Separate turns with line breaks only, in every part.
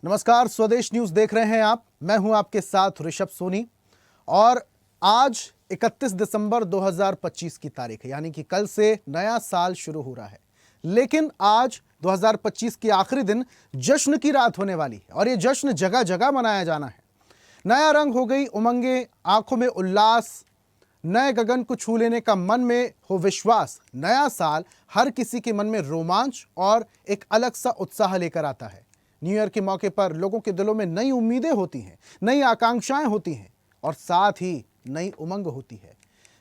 नमस्कार, स्वदेश न्यूज देख रहे हैं आप। मैं हूं आपके साथ ऋषभ सोनी और आज 31 दिसंबर 2025 की तारीख है, यानी कि कल से नया साल शुरू हो रहा है। लेकिन आज 2025 के आखिरी दिन जश्न की रात होने वाली है और ये जश्न जगह जगह मनाया जाना है। नया रंग हो गई उमंगे, आंखों में उल्लास, नए गगन को छू लेने का मन में हो विश्वास। नया साल हर किसी के मन में रोमांच और एक अलग सा उत्साह लेकर आता है। न्यू ईयर के मौके पर लोगों के दिलों में नई उम्मीदें होती हैं, नई आकांक्षाएं होती हैं और साथ ही नई उमंग होती है।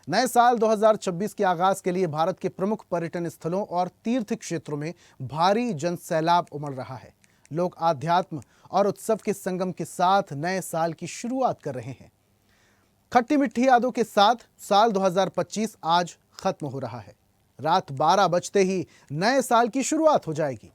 नए साल 2026 के आगाज के लिए भारत के प्रमुख पर्यटन स्थलों और तीर्थ क्षेत्रों में भारी जन सैलाब उमड़ रहा है। लोग आध्यात्म और उत्सव के संगम के साथ नए साल की शुरुआत कर रहे हैं। खट्टी मिट्टी यादों के साथ साल 2025 आज खत्म हो रहा है। रात 12 बजते ही नए साल की शुरुआत हो जाएगी।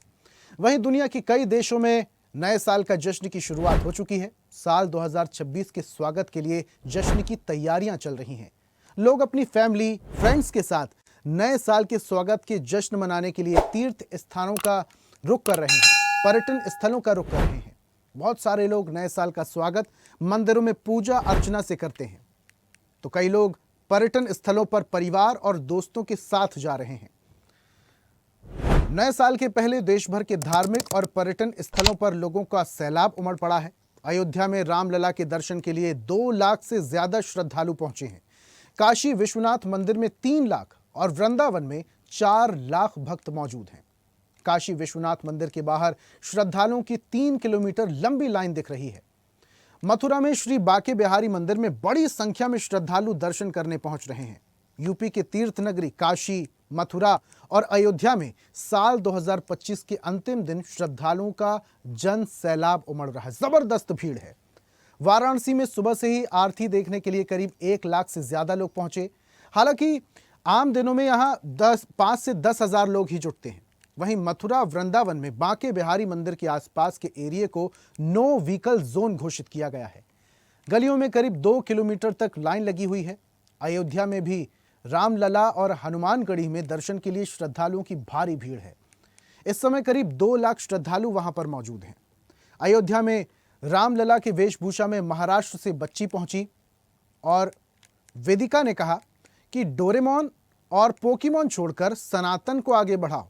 वहीं दुनिया के कई देशों में नए साल का जश्न की शुरुआत हो चुकी है। साल 2026 के स्वागत के लिए जश्न की तैयारियां चल रही हैं। लोग अपनी फैमिली, फ्रेंड्स के साथ नए साल के स्वागत के जश्न मनाने के लिए तीर्थ स्थानों का रुख कर रहे हैं, पर्यटन स्थलों का रुख कर रहे हैं। बहुत सारे लोग नए साल का स्वागत मंदिरों में पूजा अर्चना से करते हैं, तो कई लोग पर्यटन स्थलों पर परिवार और दोस्तों के साथ जा रहे हैं। नए साल के पहले देश भर के धार्मिक और पर्यटन स्थलों पर लोगों का सैलाब उमड़ पड़ा है। अयोध्या में रामलला के दर्शन के लिए 2 लाख से ज्यादा श्रद्धालु पहुंचे हैं। काशी विश्वनाथ मंदिर में 3 लाख और वृंदावन में 4 लाख भक्त मौजूद हैं। काशी विश्वनाथ मंदिर के बाहर श्रद्धालुओं की 3 किलोमीटर लंबी लाइन दिख रही है। मथुरा में श्री बांके बिहारी मंदिर में बड़ी संख्या में श्रद्धालु दर्शन करने पहुंच रहे हैं। यूपी के तीर्थ नगरी काशी, मथुरा और अयोध्या में साल 2025 के अंतिम दिन श्रद्धालुओं का जन सैलाब उमड़ रहा है। जबरदस्त भीड़ है। वाराणसी में सुबह से ही आरती देखने के लिए करीब 1 लाख से ज्यादा लोग पहुंचे। हालांकि आम दिनों में यहां 5 से 10 हजार लोग ही जुटते हैं। वहीं मथुरा वृंदावन में बांके बिहारी मंदिर के आसपास के एरिया को नो व्हीकल जोन घोषित किया गया है। गलियों में करीब 2 किलोमीटर तक लाइन लगी हुई है। अयोध्या में भी रामलला और हनुमानगढ़ी में दर्शन के लिए श्रद्धालुओं की भारी भीड़ है। इस समय करीब 2 लाख श्रद्धालु वहां पर मौजूद हैं। अयोध्या में रामलला के वेशभूषा में महाराष्ट्र से बच्ची पहुंची और वेदिका ने कहा कि डोरेमोन और पोकेमोन छोड़कर सनातन को आगे बढ़ाओ।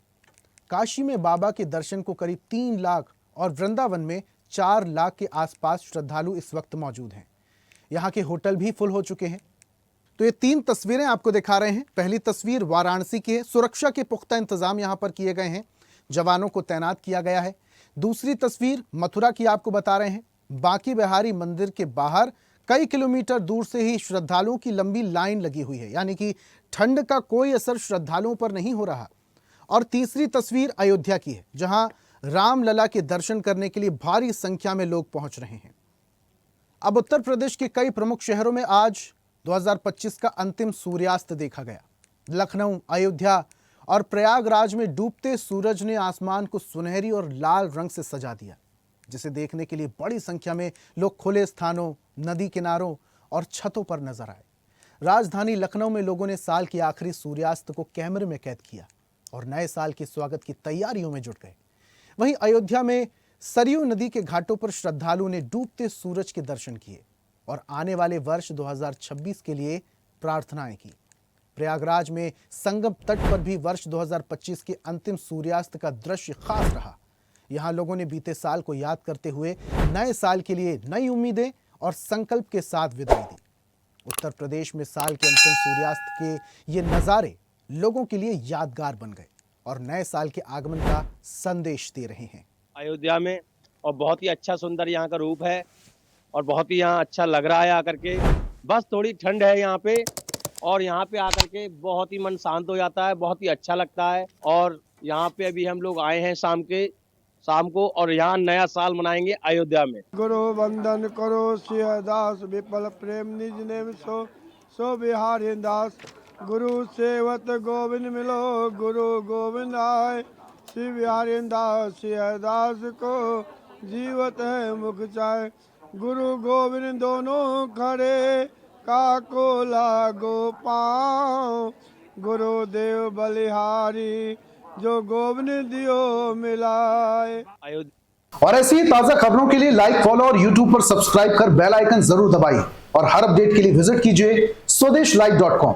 काशी में बाबा के दर्शन को करीब 3 लाख और वृंदावन में 4 लाख के आसपास श्रद्धालु इस वक्त मौजूद हैं। यहाँ के होटल भी फुल हो चुके हैं। तो ये 3 तस्वीरें आपको दिखा रहे हैं। पहली तस्वीर वाराणसी की है। सुरक्षा के पुख्ता इंतजाम यहाँ पर किए गए हैं, जवानों को तैनात किया गया है। दूसरी तस्वीर मथुरा की आपको बता रहे हैं। बांके बिहारी मंदिर के बाहर कई किलोमीटर दूर से ही श्रद्धालुओं की लंबी लाइन लगी हुई है, यानी कि ठंड का कोई असर श्रद्धालुओं पर नहीं हो रहा। और तीसरी तस्वीर अयोध्या की है, जहां रामलला के दर्शन करने के लिए भारी संख्या में लोग पहुंच रहे हैं। अब उत्तर प्रदेश के कई प्रमुख शहरों में आज 2025 का अंतिम सूर्यास्त देखा गया। लखनऊ, अयोध्या और प्रयागराज में डूबते सूरज ने आसमान को सुनहरी और लाल रंग से सजा दिया, जिसे देखने के लिए बड़ी संख्या में लोग खुले स्थानों, नदी किनारों और छतों पर नजर आए। राजधानी लखनऊ में लोगों ने साल के आखिरी सूर्यास्त को कैमरे में कैद किया और नए साल के स्वागत की तैयारियों में जुट गए। वहीं अयोध्या में सरयू नदी के घाटों पर श्रद्धालुओं ने डूबते सूरज के दर्शन किए और आने वाले वर्ष 2026 के लिए प्रार्थनाएं की। प्रयागराज में संगम तट पर भी वर्ष 2025 के अंतिम सूर्यास्त का दृश्य खास रहा। यहां लोगों ने बीते साल को याद करते हुए नए साल के लिए नई उम्मीदें और संकल्प के साथ विदाई दी। उत्तर प्रदेश में साल के अंतिम सूर्यास्त के ये नज़ारे लोगों के लिए यादगार बन गए और नए साल के आगमन का संदेश दे रहे हैं।
अयोध्या में और बहुत ही अच्छा सुंदर यहाँ का रूप है और बहुत ही यहाँ अच्छा लग रहा है आकर के। बस थोड़ी ठंड है यहाँ पे और यहाँ पे आकर के बहुत ही मन शांत हो जाता है, बहुत ही अच्छा लगता है। और यहाँ पे अभी हम लोग आए हैं शाम को और यहाँ नया साल मनाएंगे अयोध्या में।
गुरु वंदन करो सिंह दास, विपल प्रेम निज नेम सो बिहारी दास। गुरु सेवत गोविंद मिलो, गुरु गोविंद आए। श्री बिहारी दास सिंह दास को जीवत है मुख चाय। गुरु गोविंद दोनों खड़े, काको लागो पाँव। गुरुदेव बलिहारी, जो गोविंद दियो मिलाए।
और ऐसी ही ताजा खबरों के लिए लाइक, फॉलो और यूट्यूब पर सब्सक्राइब कर बेल आइकन जरूर दबाइए और हर अपडेट के लिए विजिट कीजिए स्वदेशलाइव.com।